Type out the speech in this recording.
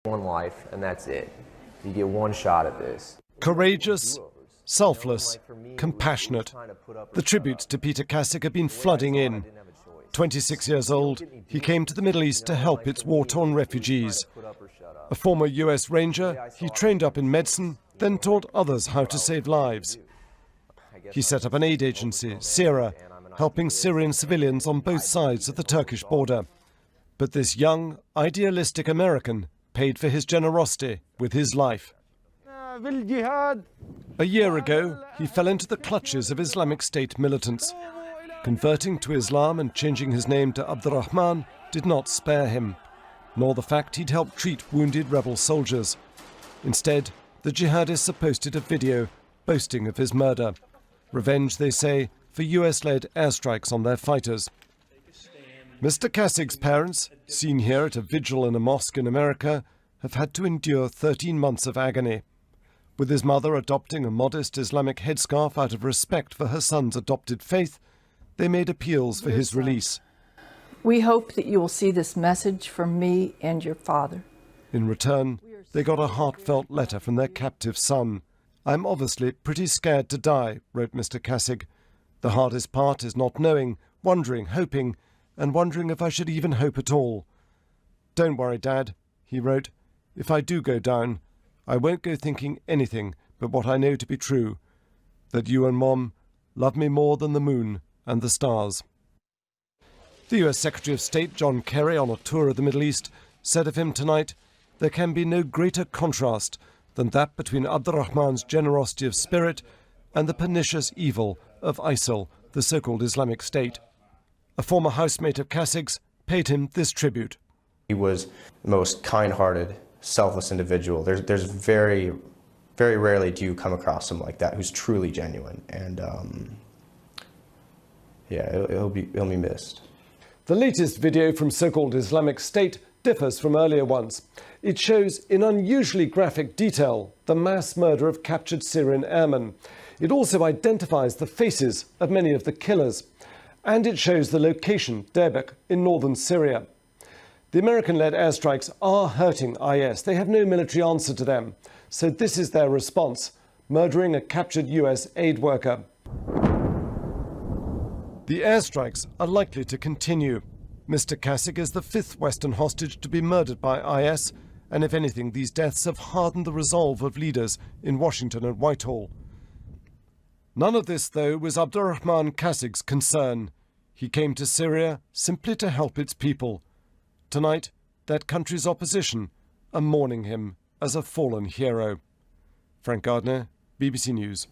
One life, and that's it. You get one shot at this. Courageous, selfless, compassionate. The tributes to Peter Kassig have been flooding in. 26 years old, he came to the Middle East to help its war-torn refugees. A former US Ranger, he trained up in medicine, then taught others how to save lives. He set up an aid agency, Syria, helping Syrian civilians on both sides of the Turkish border. But this young, idealistic American paid for his generosity with his life. A year ago, he fell into the clutches of Islamic State militants. Converting to Islam and changing his name to Abdul Rahman did not spare him, nor the fact he'd helped treat wounded rebel soldiers. Instead, the jihadists have posted a video boasting of his murder. Revenge, they say, for US-led airstrikes on their fighters. Mr Kassig's parents, seen here at a vigil in a mosque in America, have had to endure 13 months of agony. With his mother adopting a modest Islamic headscarf out of respect for her son's adopted faith, they made appeals for his release. We hope that you will see this message from me and your father. In return, they got a heartfelt letter from their captive son. "I'm obviously pretty scared to die," wrote Mr Kassig. "The hardest part is not knowing, wondering, hoping, and wondering if I should even hope at all. Don't worry, Dad," he wrote. "If I do go down, I won't go thinking anything but what I know to be true, that you and Mom love me more than the moon and the stars." The US Secretary of State John Kerry, on a tour of the Middle East, said of him tonight, "There can be no greater contrast than that between Abdul Rahman's generosity of spirit and the pernicious evil of ISIL, the so-called Islamic State." A former housemate of Kassig's paid him this tribute. He was the most kind-hearted, selfless individual. There's very, very rarely do you come across someone like that who's truly genuine, and yeah, he'll be missed. The latest video from so-called Islamic State differs from earlier ones. It shows in unusually graphic detail the mass murder of captured Syrian airmen. It also identifies the faces of many of the killers. And it shows the location, Deir in northern Syria. The American-led airstrikes are hurting IS. They have no military answer to them. So this is their response, murdering a captured US aid worker. The airstrikes are likely to continue. Mr Kassig is the fifth Western hostage to be murdered by IS, and if anything, these deaths have hardened the resolve of leaders in Washington and Whitehall. None of this, though, was Abdul Rahman Kassig's concern. He came to Syria simply to help its people. Tonight, that country's opposition are mourning him as a fallen hero. Frank Gardner, BBC News.